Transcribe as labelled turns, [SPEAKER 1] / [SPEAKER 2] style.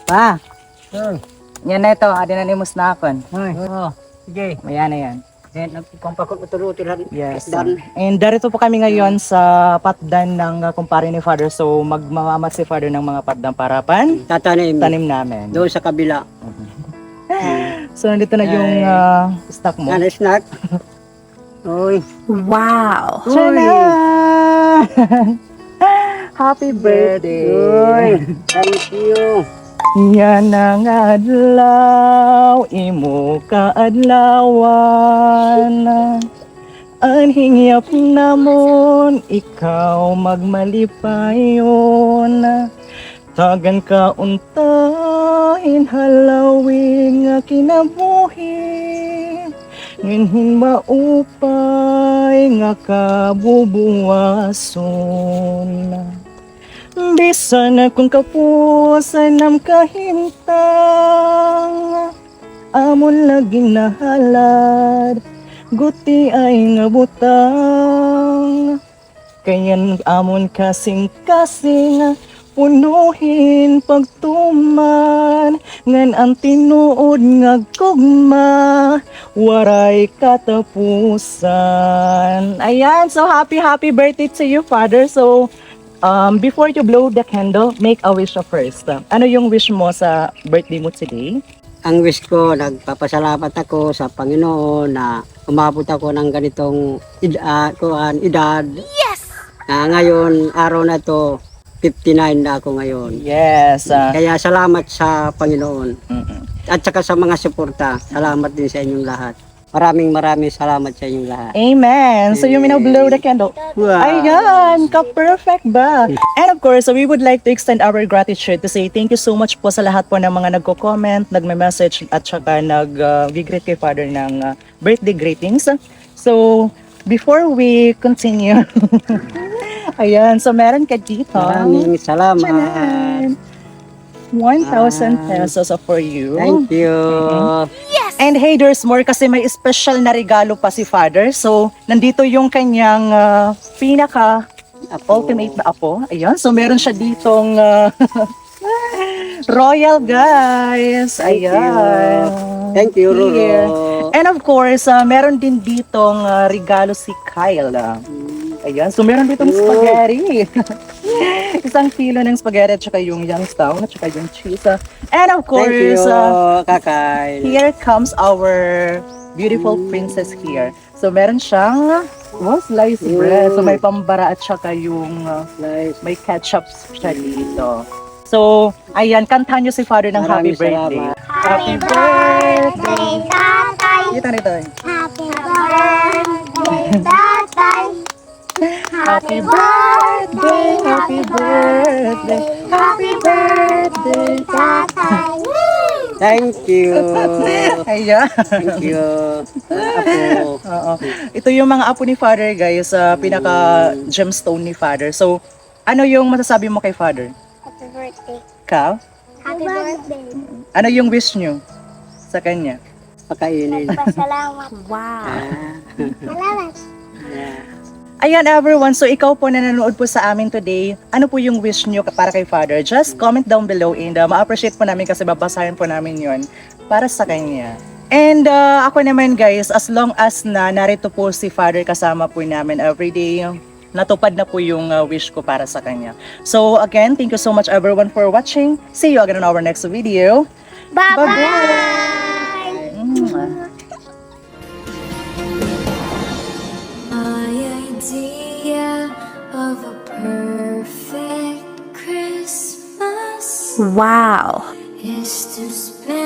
[SPEAKER 1] Pa,
[SPEAKER 2] Oh,
[SPEAKER 1] yan na ito. Adi na nimos na akon.
[SPEAKER 2] sige.
[SPEAKER 1] Ayan na yan.
[SPEAKER 2] Then, nagkumpakot mo tulutin.
[SPEAKER 1] Yes.
[SPEAKER 2] Dan.
[SPEAKER 1] And darito po kami ngayon sa patdan ng kumpare ni Father. So, magmamamat si Father ng mga patdan para
[SPEAKER 2] Tatanim.
[SPEAKER 1] tanim namin.
[SPEAKER 2] Doon sa kabila.
[SPEAKER 1] So, nandito na yung stock mo.
[SPEAKER 2] Ano snack? Uy.
[SPEAKER 3] Wow.
[SPEAKER 1] Charan! Happy birthday!
[SPEAKER 2] Uy. Thank you.
[SPEAKER 1] Yan ang adlaw, imo kaadlawan. Ang hingyap namon, ikaw magmalipayon. Tagan ka untahin, halawing nga kinabuhi. Nginhin maupay nga kabubuwason. Bisan akong kapusan ng kahintang, amon laging nahalad, guti ay nga butang. Kayan amon kasing-kasing, punuhin pagtuman, ngan ang tinuod nga gugma, waray katapusan. Ayan, so happy birthday to you, Father. So, before you blow the candle, make a wish first. Ano yung wish mo sa birthday mo today?
[SPEAKER 2] Ang wish ko, nagpapasalamat ako sa Panginoon na umabot ako ng ganitong edad. Yes! Ngayon, araw na to, 59 na ako ngayon.
[SPEAKER 1] Yes.
[SPEAKER 2] Kaya salamat sa Panginoon.
[SPEAKER 1] Mm-mm.
[SPEAKER 2] At saka sa mga suporta, salamat din sa inyong lahat. Maraming salamat sa inyong lahat.
[SPEAKER 1] Amen. So you may now blow the candle.
[SPEAKER 2] Wow.
[SPEAKER 1] Ayan, ka-perfect ba? And of course, we would like to extend our gratitude to say thank you so much po sa lahat po ng mga nagko-comment, nagme-message at saka nag-greet kay Father ng birthday greetings. So, before we continue, ayan, so meron ka dito.
[SPEAKER 2] Maraming salamat.
[SPEAKER 1] Tcharan! 1,000 pesos for you.
[SPEAKER 2] Thank you.
[SPEAKER 1] And hey, there's more kasi may special na regalo pa si Father. So, nandito yung kanyang pinaka ultimate na apo. Ayan, so meron siya ditong royal, guys. Ayan.
[SPEAKER 2] Thank you,
[SPEAKER 1] Here.
[SPEAKER 2] Roro.
[SPEAKER 1] And of course, meron din ditong regalo si Kyle. Ayan, so meron ditong spaghetti. 1 kilo ng spaghetti at saka yung Youngstown at saka yung cheese. And of
[SPEAKER 2] Thank you,
[SPEAKER 1] course,
[SPEAKER 2] Kakay.
[SPEAKER 1] here comes our beautiful princess here. So meron siyang sliced bread. So may pambara at saka yung
[SPEAKER 2] Nice.
[SPEAKER 1] may ketchup siya dito. So, ayan, kantahan niyo si Father ng happy
[SPEAKER 2] Maraming
[SPEAKER 1] birthday.
[SPEAKER 2] salamat.
[SPEAKER 1] Happy birthday!
[SPEAKER 4] Tatay!
[SPEAKER 1] Kita nito.
[SPEAKER 4] Happy birthday, Tatay!
[SPEAKER 1] Happy birthday! Happy birthday! Happy birthday!
[SPEAKER 4] Tatay!
[SPEAKER 2] Thank you.
[SPEAKER 1] Ayan.
[SPEAKER 2] Thank you. Apo.
[SPEAKER 1] Oo. Ito yung mga apo ni Father, guys, pinaka gemstone ni Father. So, ano yung masasabi mo kay Father?
[SPEAKER 4] Happy birthday!
[SPEAKER 1] Ka?
[SPEAKER 4] Happy birthday!
[SPEAKER 1] Ano yung wish nyo sa kanya?
[SPEAKER 2] Pakainin.
[SPEAKER 4] Pasalamat!
[SPEAKER 3] Wow.
[SPEAKER 4] Salamat!
[SPEAKER 1] Ayan everyone, so ikaw po na nanonood po sa amin today, ano po yung wish nyo para kay Father? Just comment down below and ma-appreciate po namin kasi babasahin po namin yon para sa kanya. And ako naman guys, as long as na narito po si Father kasama po namin everyday, natupad na po yung wish ko para sa kanya. So again, thank you so much everyone for watching. See you again on our next video.
[SPEAKER 4] Bye-bye!
[SPEAKER 5] My idea of a perfect Christmas
[SPEAKER 3] Wow.
[SPEAKER 5] is to spend